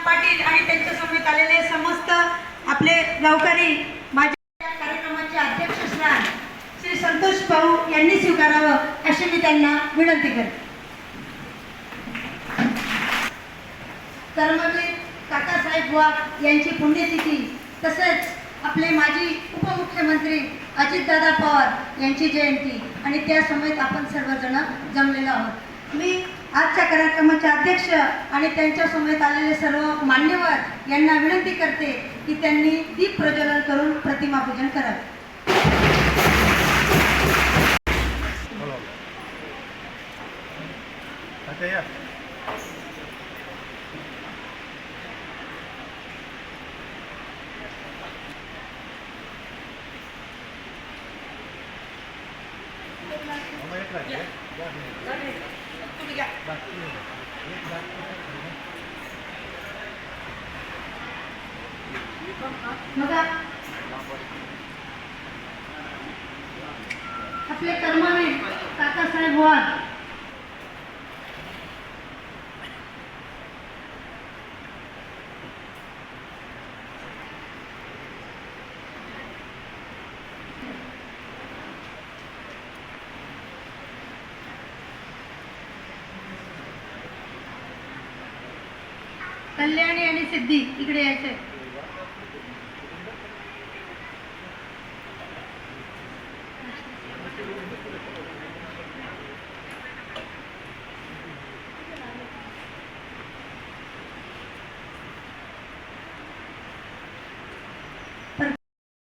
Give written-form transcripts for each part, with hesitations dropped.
पाटील आणि त्यांच्या समवेत आलेले समस्त आपले गावकरी माझ्या कार्यक्रमाचे अध्यक्षस्थान श्री संतोष भाऊ यांनी स्वीकारावं अशी मी त्यांना विनंती करते. कर्मवीर काकासाहेब वाघ यांची पुण्यतिथी तसेच आपले माजी उपमुख्यमंत्री अजितदादा पवार यांची जयंती आणि त्या समेत आपण सर्वजण जमलेलो आहोत. मी आजच्या कार्यक्रमाचे अध्यक्ष आणि त्यांच्या समेत आलेले सर्व मान्यवर यांना विनंती करते की त्यांनी दीप प्रज्वलन करून प्रतिमा पूजन करावे. बघा आपले कर्मवीर काकासाहेब वाघ कल्याणी आणि सिद्धी इकडे यायचे.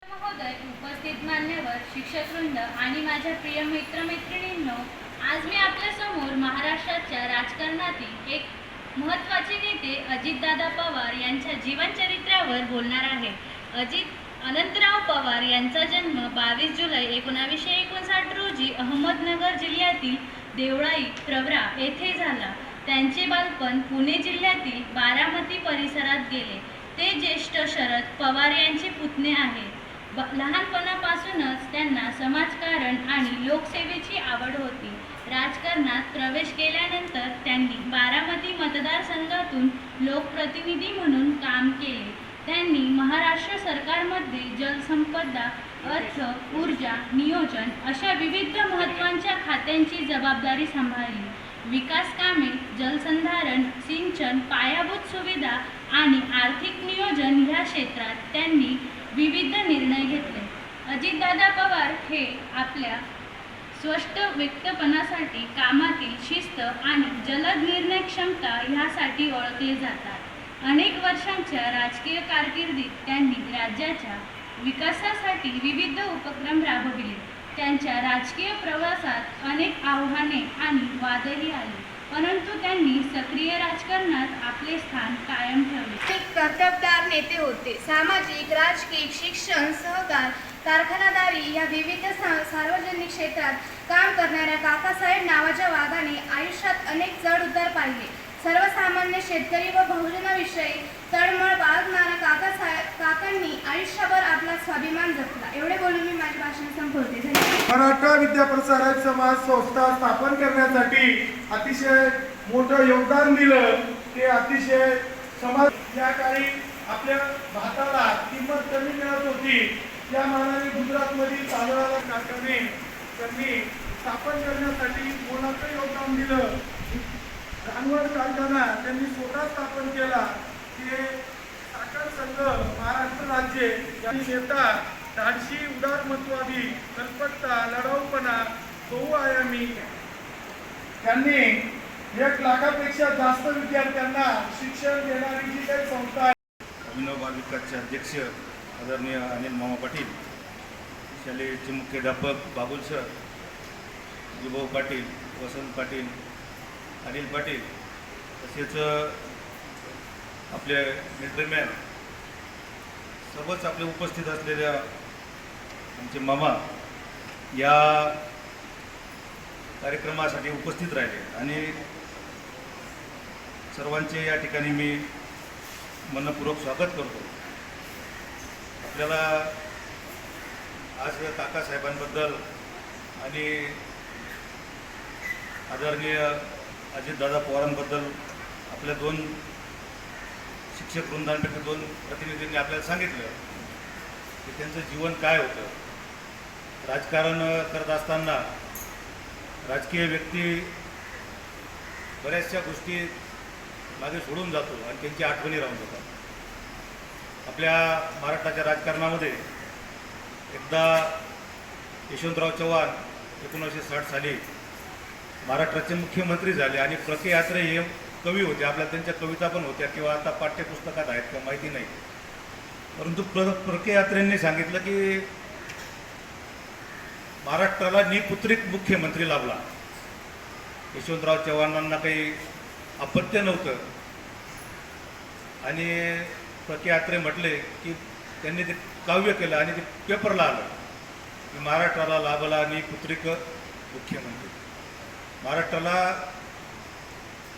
महोदय, उपस्थित मान्यवर, शिक्षकवृंद आणि माझ्या प्रिय मित्रमैत्रिणींनो, आज मी आपल्या समोर महाराष्ट्राच्या राजकारणातील एक महत्त्वाचे नेते अजितदादा पवार यांच्या जीवनचरित्रावर बोलणार आहे. अनंतराव पवार यांचा जन्म 22 जुलै 1959 रोजी अहमदनगर जिल्ह्यातील देवळाई प्रवरा येथे झाला. त्यांचे बालपण पुणे जिल्ह्यातील बारामती परिसरात गेले. ते ज्येष्ठ शरद पवार यांचे पुतणे आहेत. लहानपणापासूनच त्यांना समाजकारण आणि लोकसेवेची आवड होती. राजकारणात प्रवेश केल्यानंतर त्यांनी बारामती मतदारसंघातून लोकप्रतिनिधी म्हणून काम केले. त्यांनी महाराष्ट्र सरकारमध्ये जलसंपदा, अर्थ, ऊर्जा, नियोजन अशा विविध महत्त्वाच्या खात्यांची जबाबदारी सांभाळली. विकास कामे, जलसंधारण, सिंचन, पायाभूत सुविधा आणि आर्थिक नियोजन ह्या क्षेत्रात त्यांनी विविध निर्णय घेतले. अजितदादा पवार हे आपल्या स्पष्ट व्यक्तपणासाठी, कामातील शिस्त आणि जलद निर्णय क्षमता ह्यासाठी ओळखले जातात. अनेक वर्षांच्या राजकीय कारकिर्दीत त्यांनी राज्याच्या विकासासाठी विविध उपक्रम राबविले. त्यांच्या राजकीय प्रवासात अनेक आव्हाने आणि वादही आली, परंतु त्यांनी सक्रिय राजकारणात आपले स्थान कायम ठेवले. कर्तबगार नेते होते. सामाजिक, राजकीय, शिक्षण, सहकार, कारखानदारी या विविध सार्वजनिक क्षेत्रात काम करणाऱ्या काकासाहेब नावाच्या वाघाने आयुष्यात अनेक चढ उतार पाहिले. सर्वसामान्य शेतकरी व बहुजनाविषयी तळमळ बाळगणाऱ्या काकांनी आयुष्यभर आपला स्वाभिमान जपला. एवढे बोलून मी माझे भाषण संपवते. मराठा विद्या प्रसारक समाज संस्था स्थापन करण्यासाठी अतिशय मोठं योगदान दिलं. ते अतिशय समाज या काळी आपल्या भाताला किंमत कमी मिळत होती. त्या मानाने गुजरातमधील तांदळाला कारखाने त्यांनी स्थापन करण्यासाठी मोलाचं योगदान दिलं. रानवड कारखाना त्यांनी स्वतः स्थापन केला. ते साखर संघ महाराष्ट्र राज्य यांनी नेता धाडशी, उदारमत्वादी, कल्पकता, लढाऊपणा, बहुआयामी त्यांनी 1 लाखापेक्षा जास्त विद्यार्थ्यांना शिक्षण देणारी जी काही संस्था आहे. अभिनव बाल विकासचे अध्यक्ष आदरणीय अनिल मामा पाटील, शालेयचे मुख्याध्यापक बाबुल सर, विभाऊ पाटील, वसंत पाटील, अनिल पाटील, तसेच आपले मिलिटरीमॅन, सर्वच आपले उपस्थित असलेल्या आमचे मामा या कार्यक्रमासाठी उपस्थित राहिले आणि सर्वांचे या ठिकाणी मी मनपूर्वक स्वागत करतो. आपल्याला आज काकासाहेबांबद्दल आणि आदरणीय अजितदादा पवारांबद्दल आपल्या दोन शिक्षक वृंदांपैकी 2 प्रतिनिधींनी आपल्याला सांगितलं की त्यांचं जीवन काय होतं. राजकारण करत असताना राजकीय व्यक्ती बऱ्याचशा गोष्टी मागे सोडून जातो आणि त्यांची आठवणी राहून जातात. आपल्या महाराष्ट्राच्या राजकारणामध्ये एकदा यशवंतराव चव्हाण 1960 साली महाराष्ट्राचे मुख्यमंत्री झाले आणि प्र के यात्रे हे कवी होते. आपल्या त्यांच्या कविता पण होत्या किंवा आता पाठ्यपुस्तकात आहेत का माहिती नाही. परंतु प्र के यात्रेंनी सांगितलं की महाराष्ट्राला निपुत्रिक मुख्यमंत्री लाभला. यशवंतराव चव्हाणांना काही अपत्य नव्हतं आणि प्र के यात्रे म्हटले की त्यांनी ते काव्य केलं आणि ते पेपरला आलं की महाराष्ट्राला लाभला निपुत्रिक मुख्यमंत्री. महाराष्ट्राला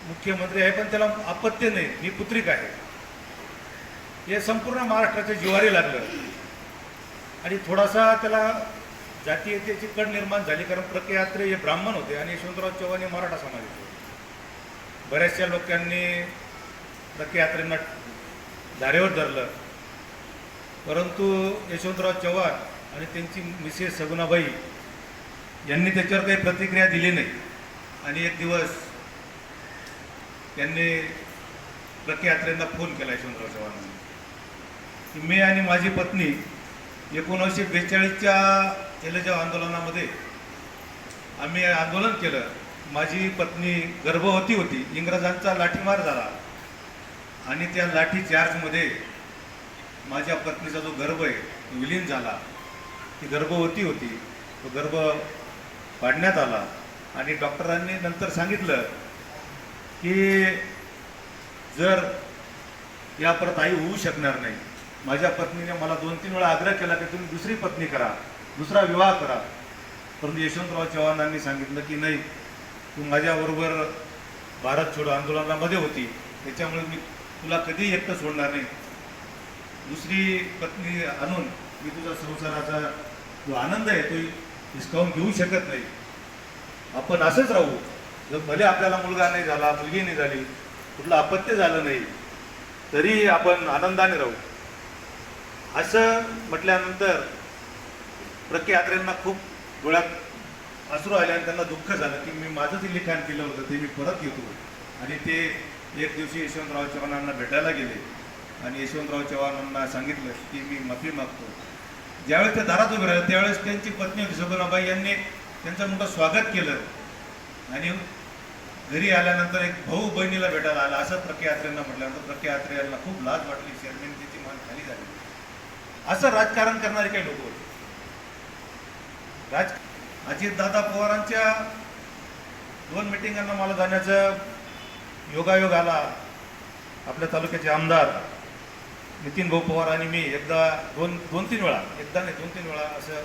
मुख्यमंत्री आहे पण त्याला अपत्य नाही, निपुत्रिक आहे. हे संपूर्ण महाराष्ट्राच्या जिव्हारी लागलं आणि थोडासा त्याला जातीयतेची कड निर्माण झाली. कारण प्र के यात्रे हे ब्राह्मण होते आणि यशवंतराव चव्हाण हे मराठा समाजाचे होते. बऱ्याचशा लोकांनी प्र के यात्रेंना धारेवर धरलं, परंतु यशवंतराव चव्हाण आणि त्यांची मिसेस सगुणाबाई यांनी त्याच्यावर काही प्रतिक्रिया दिली नाही. आणि एक दिवस त्यांनी प्र के यात्रेंना फोन केला यशवंतराव चव्हाणांनी की मी आणि माझी पत्नी 1942च्या एलजाव आंदोलनामध्ये आम्ही आंदोलन केलं. माझी पत्नी गर्भवती होती, इंग्रजांचा लाठीमार झाला आणि त्या लाठी चार्जमध्ये माझ्या पत्नीचा जो गर्भ आहे तो विलीन झाला. ती गर्भवती होती, तो गर्भ काढण्यात आला आणि डॉक्टरांनी नंतर सांगितलं की जर या परत आई होऊ शकणार नाही. माझ्या पत्नीने मला 2-3 वेळा आग्रह केला की तुम्ही दुसरी पत्नी करा, दुसरा विवाह करा. परंतु यशवंतराव चव्हाणांनी सांगितलं की नाही, तू माझ्याबरोबर भारत छोडो आंदोलनामध्ये होती, त्याच्यामुळे मी तुला कधी एकटं सोडणार नाही. दुसरी पत्नी आणून मी तुझा संसाराचा जो आनंद आहे तो हिसकावून घेऊ शकत नाही. आपण असंच राहू. जर भले आपल्याला मुलगा नाही झाला, मुलगी नाही झाली, कुठलं अपत्य झालं नाही, तरी आपण आनंदाने राहू. असं म्हटल्यानंतर प्र के यात्रेंना खूप डोळ्यात अश्रू आले आणि त्यांना दुःख झालं की मी माझं जे लिखाण केलं होतं ते मी परत घेतो. आणि ते एक दिवशी यशवंतराव चव्हाणांना भेटायला गेले आणि यशवंतराव चव्हाणांना सांगितलं की मी माफी मागतो. ज्यावेळेस ते दारात उभे राहिले त्यावेळेस त्यांची पत्नी सगुणाबाई यांनी त्यांचं मोठं स्वागत केलं आणि घरी आल्यानंतर एक भाऊ बहिणीला भेटायला आला असं प्र के यात्रेंना म्हटल्यानंतर प्र के यात्रेला खूप लाज वाटली, शर्मिंदीची मान खाली झाली. असं राजकारण करणारे काही लोक होते. अजितदादा पवारांच्या 2 मिटिंगांना मला जाण्याचा योगायोग आला. आपल्या तालुक्याचे आमदार नितीन भाऊ पवार आणि मी एकदा 2-3 वेळा, एकदा नाही 2-3 वेळा असं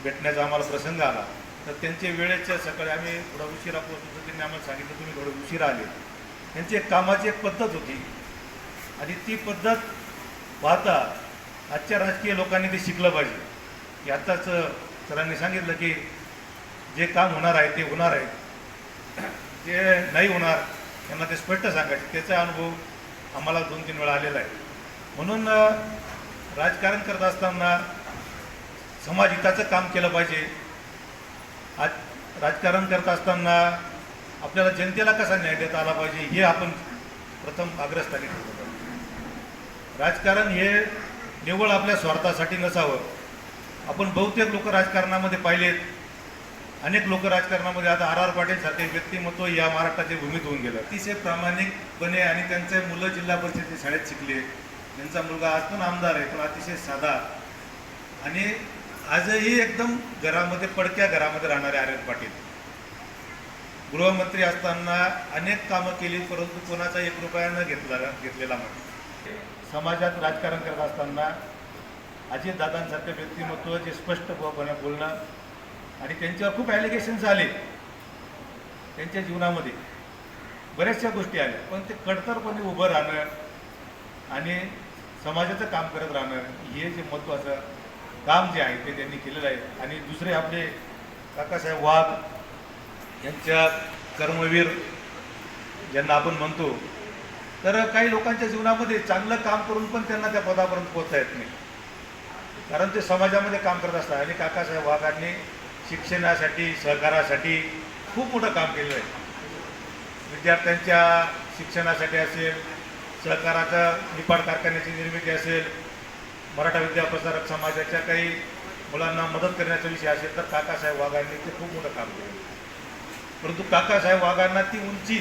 भेटण्याचा आम्हाला प्रसंग आला. तर त्यांच्या वेळेच्या सकाळी आम्ही थोडा उशिरा पोहोचलो. त्यांनी आम्हाला सांगितलं तुम्ही थोडं उशिरा आले. त्यांची एक कामाची एक पद्धत होती आणि ती पद्धत पाहता आजच्या राजकीय लोकांनी ते शिकलं पाहिजे की आत्ताच सरांनी सांगितलं की जे काम होणार आहे ते होणार आहे, जे नाही होणार त्यांना ते स्पष्ट सांगायचे. त्याचा अनुभव आम्हाला 2-3 वेळा आलेला आहे. म्हणून राजकारण करत असताना समाज हिताचं काम केलं पाहिजे. आज राजकारण करत असताना आपल्याला जनतेला कसा न्याय देता आला पाहिजे हे आपण प्रथम अग्रस्थानी ठेवलं पाहिजे. राजकारण हे निव्वळ आपल्या स्वार्थासाठी नसावं. आपण बहुतेक लोक राजकारणामध्ये पाहिलेत, अनेक लोक राजकारणामध्ये आता R.R. पाटील सारखे व्यक्तिमत्व या महाराष्ट्राच्या भूमीत होऊन गेलं. अतिशय प्रामाणिकपणे आणि त्यांचे मुलं जिल्हा परिषदेच्या शाळेत शिकले. त्यांचा मुलगा आज पण आमदार आहे, पण अतिशय साधा आणि आजही एकदम घरामध्ये पडक्या घरामध्ये राहणारे R.R. पाटील. गृहमंत्री असताना अनेक कामं केली, परंतु कोणाचा 1 रुपया न घेतलेला म्हणून. समाजात राजकारण करत असताना अजितदादांसारखे व्यक्तिमत्व जे स्पष्टपणे बोलणं आणि त्यांच्यावर खूप ॲलिगेशन्स आले, त्यांच्या जीवनामध्ये बऱ्याचशा गोष्टी आल्या, पण ते कडतरपणे उभं राहणं आणि समाजाचं काम करत राहणं हे जे महत्त्वाचं काम जे आहे ते त्यांनी केलेलं आहे. आणि दुसरे आपले काकासाहेब वाघ यांच्या कर्मवीर ज्यांना आपण म्हणतो तर काही लोकांच्या जीवनामध्ये चांगलं काम करून पण त्यांना त्या पदापर्यंत पोहोचता येत नाही, कारण ते समाजामध्ये काम करत असतात. आणि काकासाहेब वाघांनी शिक्षणासाठी, सहकारासाठी खूप मोठं काम केलं आहे. विद्यार्थ्यांच्या शिक्षणासाठी असेल, सहकाराच्या निपाड कारखान्याची निर्मिती असेल, मराठा विद्या प्रसारक समाजाच्या काही मुलांना मदत करण्याचा विषय असेल, तर काकासाहेब वाघांनी ते खूप मोठं काम केलं. परंतु काकासाहेब वाघांना ती उंची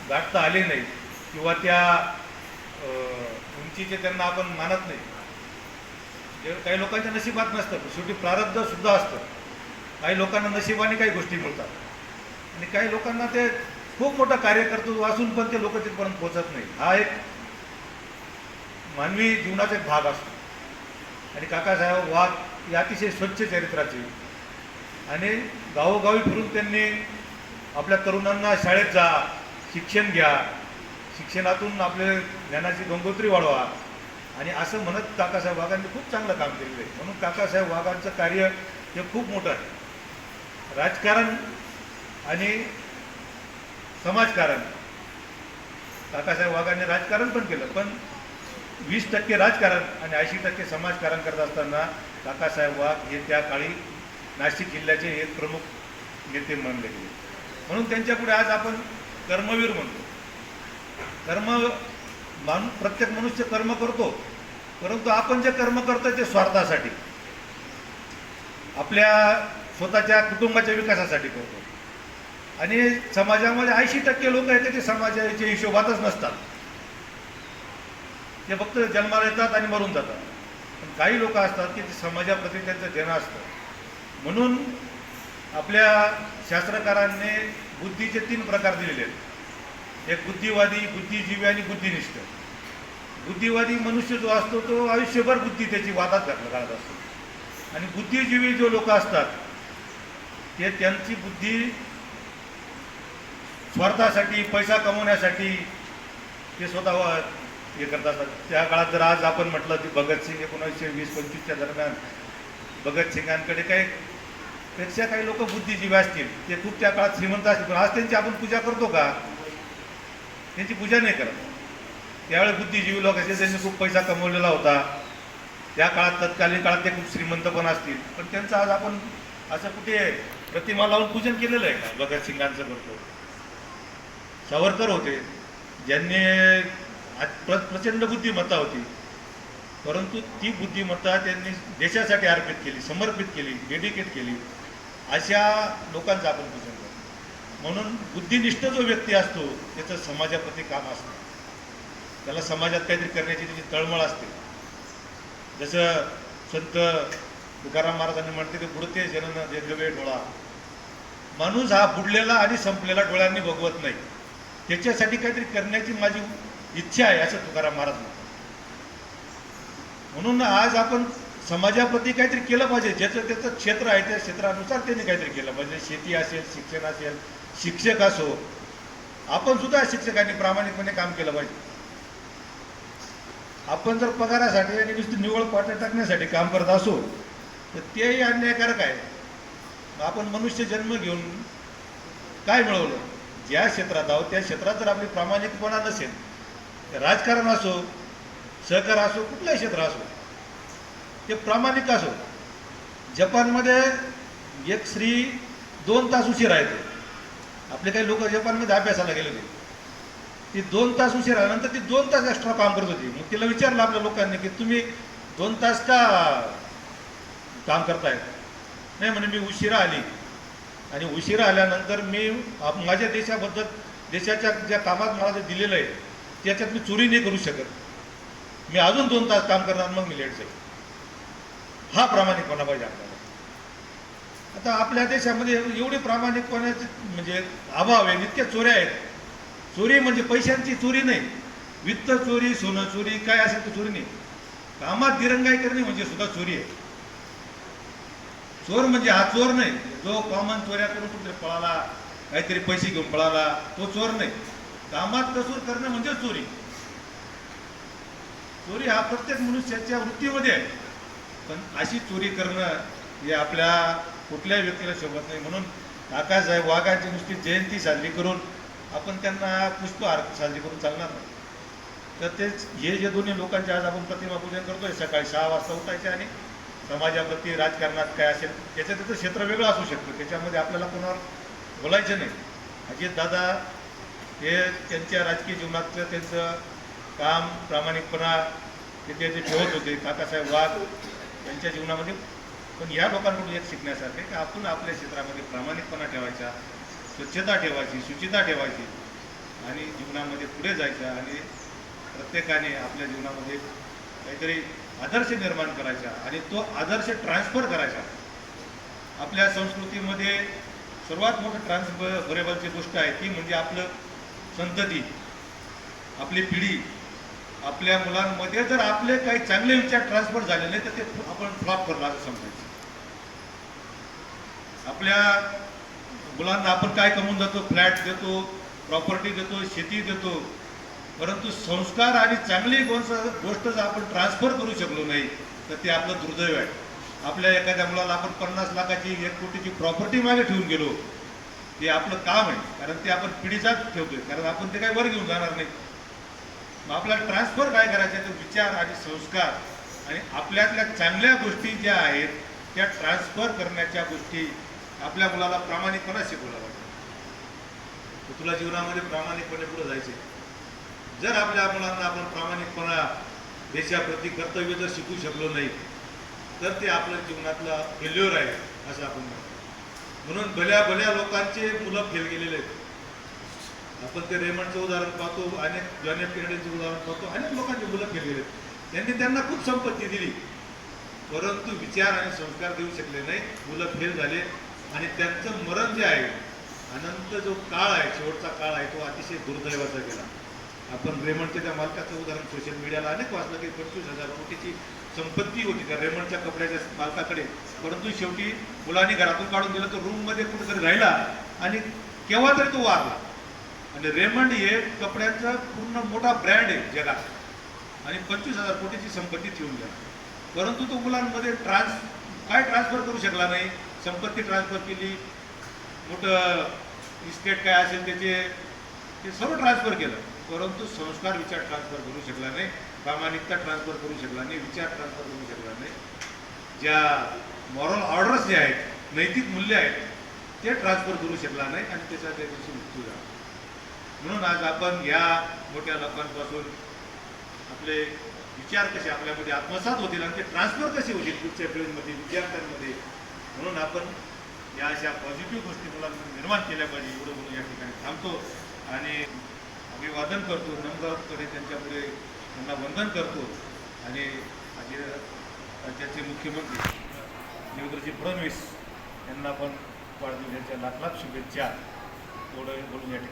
गाठता आली नाही, किंवा त्या उंचीचे त्यांना आपण मानत नाही. जे काही लोकांच्या नशिबात नसतं, शेवटी प्रारब्ध सुद्धा असतं. काही लोकांना नशिबाने काही गोष्टी मिळतात, आणि काही लोकांना ते खूप मोठं कार्यकर्तृत्व असून पण ते लोक तिथपर्यंत पोहोचत नाही. हा एक मानवी जीवनाचा एक भाग असतो. आणि काकासाहेब वाघ हे अतिशय स्वच्छ चरित्राचे, आणि गावोगावी फिरून त्यांनी आपल्या तरुणांना शाळेत जा, शिक्षण घ्या, शिक्षणातून आपले ज्ञानाची गंगोत्री वाढवा, आणि असं म्हणत काकासाहेब वाघांनी खूप चांगलं काम केलेलं आहे. म्हणून काकासाहेब वाघांचं कार्य हे खूप मोठं आहे. राजकारण आणि समाजकारण, काकासाहेब वाघांनी राजकारण पण केलं, पण 20% राजकारण आणि 80% समाजकारण करत असताना काकासाहेब वाघ हे त्या काळी नाशिक जिल्ह्याचे एक प्रमुख नेते मानले गेले. म्हणून त्यांच्यापुढे आज आपण कर्मवीर म्हणतो. प्रत्येक मनुष्य कर्म करतो, परंतु आपण जे कर्म करतो ते स्वार्थासाठी, आपल्या स्वतःच्या कुटुंबाच्या विकासासाठी करतो. आणि समाजामध्ये 80% लोक आहेत ते समाजाच्या हिशोबातच नसतात, ते फक्त जन्माला येतात आणि मरून जातात. पण काही लोक असतात की ते समाजाप्रती त्यांचं देणं असतं. म्हणून आपल्या शास्त्रकारांनी बुद्धीचे 3 प्रकार दिलेले आहेत. एक बुद्धिवादी, बुद्धिजीवी आणि बुद्धिनिष्ठ. बुद्धिवादी मनुष्य जो असतो तो आयुष्यभर बुद्धी त्याची वादात घालत असतो, आणि बुद्धिजीवी जो लोक असतात ते त्यांची बुद्धी स्वार्थासाठी, पैसा कमवण्यासाठी ते स्वतः हे करत असतात. त्या काळात जर आज आपण म्हटलं की भगतसिंग 1920-25च्या दरम्यान भगतसिंगांकडे पेक्षा काही लोक बुद्धिजीवी असतील, ते खूप त्या काळात श्रीमंत असतील, पण आज त्यांची आपण पूजा करतो का? त्यांची पूजा नाही करत. त्यावेळी बुद्धिजीवी लोक असेल, त्यांनी खूप पैसा कमवलेला होता. त्या काळात, तत्कालीन काळात ते खूप श्रीमंत पण असतील, पण त्यांचं आज आपण असं कुठे प्रतिमा लावून पूजन केलेलं आहे का? भगतसिंगांचं करतो. सावरकर होते, ज्यांनी प्रचंड बुद्धिमत्ता होती, परंतु ती बुद्धिमत्ता त्यांनी देशासाठी अर्पित केली, समर्पित केली, डेडिकेट केली. अशा लोकांचं आपण पूजन करतो. म्हणून बुद्धिनिष्ठ जो व्यक्ती असतो त्याचं समाजाप्रती काम असतं, त्याला समाजात काहीतरी करण्याची त्याची तळमळ असते. जसं संत तुकाराम महाराजांनी म्हणते की बुडते जनन देगवे डोळा. माणूस हा बुडलेला आणि संपलेला डोळ्यांनी बघवत नाही, त्याच्यासाठी काहीतरी करण्याची माझी इच्छा आहे, असं तुकाराम महाराज म्हणतात. म्हणून आज आपण समाजाप्रती काहीतरी केलं पाहिजे. ज्याचं त्याचं क्षेत्र आहे त्या क्षेत्रानुसार त्यांनी काहीतरी केलं पाहिजे. शेती असेल, शिक्षण असेल, शिक्षक असो, आपण सुद्धा शिक्षकांनी प्रामाणिकपणे काम केलं पाहिजे. आपण जर पगारासाठी आणि नुसती निवळ पाट्या टाकण्यासाठी काम करत असो तर तेही अन्यायकारक आहे. आपण मनुष्य जन्म घेऊन काय मिळवलं? ज्या क्षेत्रात आहोत त्या क्षेत्रात जर आपली प्रामाणिकपणा नसेल, राजकारण असो, सहकार असो, कुठलंही क्षेत्र असो, ते प्रामाणिक असो. जपानमध्ये एक स्त्री 2 तास उशीर आहे. आपले काही लोक जपानमध्ये अभ्यासाला गेले होते, ती 2 तास उशीर आल्यानंतर ती 2 तास एक्स्ट्रा काम करत होती. मग तिला विचारलं आपल्या लोकांनी की तुम्ही 2 तास का काम करताय? नाही म्हणे, मी उशिरा आली आणि उशिरा आल्यानंतर मी माझ्या देशाबद्दल, देशाच्या ज्या कामात मला जे दिलेलं आहे त्याच्यात मी चोरी नाही करू शकत, मी अजून 2 तास काम करणार, मग मी लेट जाईल. हा प्रामाणिकपणा पाहिजे आपल्याला. आता आपल्या देशामध्ये एवढे प्रामाणिकपणाचे म्हणजे अभाव आहे, इतक्या चोऱ्या आहेत. चोरी म्हणजे पैशांची चोरी नाही, वित्त चोरी, सोनं चोरी, काय असेल तर चोरी नाही. कामात दिरंगाई करणे म्हणजे सुद्धा चोरी आहे. चोर म्हणजे हा चोर नाही जो कॉमन चोऱ्या करून कुठे पळाला, काहीतरी पैसे घेऊन पळाला, तो चोर नाही. कामात कसूर करणं म्हणजे चोरी. चोरी हा प्रत्येक मनुष्याच्या वृत्तीमध्ये आहे, पण अशी चोरी करणं हे आपल्या कुठल्याही व्यक्तीला शोभत नाही. म्हणून काकासाहेब वाघांची नुसती जयंती साजरी करून आपण त्यांना पुष्पहार साजरी करून चालणार नाही. तर तेच हे जे दोन्ही लोकांचे आज आपण प्रतिमा पूजन करतोय, सकाळी 6 वाजता उठायचे आणि समाजाप्रती राजकारणात काय असेल त्याचं त्याचं क्षेत्र वेगळं असू शकतं, त्याच्यामध्ये आपल्याला कोणावर बोलायचं नाही. अजितदादा हे त्यांच्या राजकीय जीवनातलं त्यांचं काम, प्रामाणिकपणा ते ठेवत होते. काकासाहेब वाघ यांच्या जीवनामध्ये पण या लोकांकडून एक शिकण्यासारखे की आपण आपल्या क्षेत्रामध्ये प्रामाणिकपणा ठेवायचा, स्वच्छता ठेवायची, शुचिता ठेवायची आणि जीवनामध्ये पुढे जायचं आणि प्रत्येकाने आपल्या जीवनामध्ये काहीतरी आदर्श निर्माण करायचा आणि तो आदर्श ट्रान्सफर करायचा. आपल्या संस्कृतीमध्ये सर्वात मोठं ट्रान्सफरेबलची गोष्ट आहे ती म्हणजे आपलं संतती, आपली पिढी. आपल्या मुलांमध्ये जर आपले काही चांगले विचार ट्रान्सफर झाले नाही तर ते आपण फ्लॉप करणार असं समजायचं. आपल्या मुलांना आपण काय कमवून जातो, फ्लॅट देतो, प्रॉपर्टी देतो, शेती देतो, परंतु संस्कार आणि चांगली गोष्ट जर आपण ट्रान्सफर करू शकलो नाही तर ते आपलं दुर्दैव आहे. आपल्या एखाद्या मुलाला आपण 50 लाखाची 1 कोटीची प्रॉपर्टी मागे ठेवून गेलो, ते आपलं काम आहे, कारण ते आपण पिढीचाच ठेवतोय, कारण आपण ते काही वर घेऊन जाणार नाही. मग आपल्याला ट्रान्सफर काय करायचं आहे तर विचार आणि संस्कार आणि आपल्यातल्या चांगल्या गोष्टी ज्या आहेत त्या ट्रान्सफर करण्याच्या गोष्टी आपल्या मुलाला प्रामाणिकपणा शिकवला पाहिजे. तर तुला जीवनामध्ये प्रामाणिकपणे पुढे जायचे. जर आपल्या मुलांना आपण प्रामाणिकपणा, देशाप्रती कर्तव्य जर शिकू शकलो नाही तर ते आपल्या जीवनातला फेल्युअर आहे असं आपण म्हणतो. म्हणून भल्या भल्या लोकांचे मुलं फेल गेलेले आहेत. आपण ते रेमंडचं उदाहरण पाहतो, अनेक जॉन एफ केनेडीचं उदाहरण पाहतो, अनेक लोकांची मुलं फेल गेले. त्यांना खूप संपत्ती दिली परंतु विचार आणि संस्कार देऊ शकले नाही, मुलं फेल झाले आणि त्यांचं मरण जे आहे, अनंत जो काळ आहे, शेवटचा काळ आहे, तो अतिशय दुर्दैवाचा गेला. आपण रेमंडच्या त्या मालकाचं उदाहरण सोशल मीडियाला अनेक वाचलं की 25,000 कोटीची संपत्ती होती त्या रेमंडच्या कपड्याच्या मालकाकडे, परंतु शेवटी मुलांनी घरातून काढून दिलं, तो रूममध्ये कुठेतरी राहिला आणि केव्हा तरी तो वारला. आणि रेमंड हे कपड्यांचा पूर्ण मोठा ब्रँड आहे जगात आणि 25,000 कोटीची संपत्ती ठेवून गेला, परंतु तो मुलांमध्ये काय ट्रान्सफर करू शकला नाही. संपत्ती ट्रान्सफर केली, मोठं इस्टेट काय असेल ते सर्व ट्रान्सफर केलं, परंतु संस्कार, विचार ट्रान्सफर करू शकला नाही, प्रामाणिकता ट्रान्सफर करू शकला नाही, विचार ट्रान्सफर करू शकला नाही. ज्या मॉरल ऑर्डर्स जे आहेत, नैतिक मूल्य आहेत ते ट्रान्सफर करू शकला नाही आणि त्याचा त्या दिवशी मृत्यू झाला. म्हणून आज आपण या मोठ्या लोकांपासून आपले विचार कसे आपल्यामध्ये आत्मसात होतील आणि ते ट्रान्सफर कसे होतील पुढच्या पिढीमध्ये, विद्यार्थ्यांमध्ये, म्हणून आपण या अशा पॉझिटिव्ह गोष्टी मुलांना निर्माण केल्या पाहिजे. एवढं म्हणून या ठिकाणी थांबतो आणि अभिवादन करतो, नम्रपणे त्यांच्यापुढे त्यांना वंदन करतो आणि राज्याचे मुख्यमंत्री देवेंद्रजी फडणवीस यांना पण वाढदिवसाच्या लाख लाख शुभेच्छा. एवढं बोलून या ठिकाणी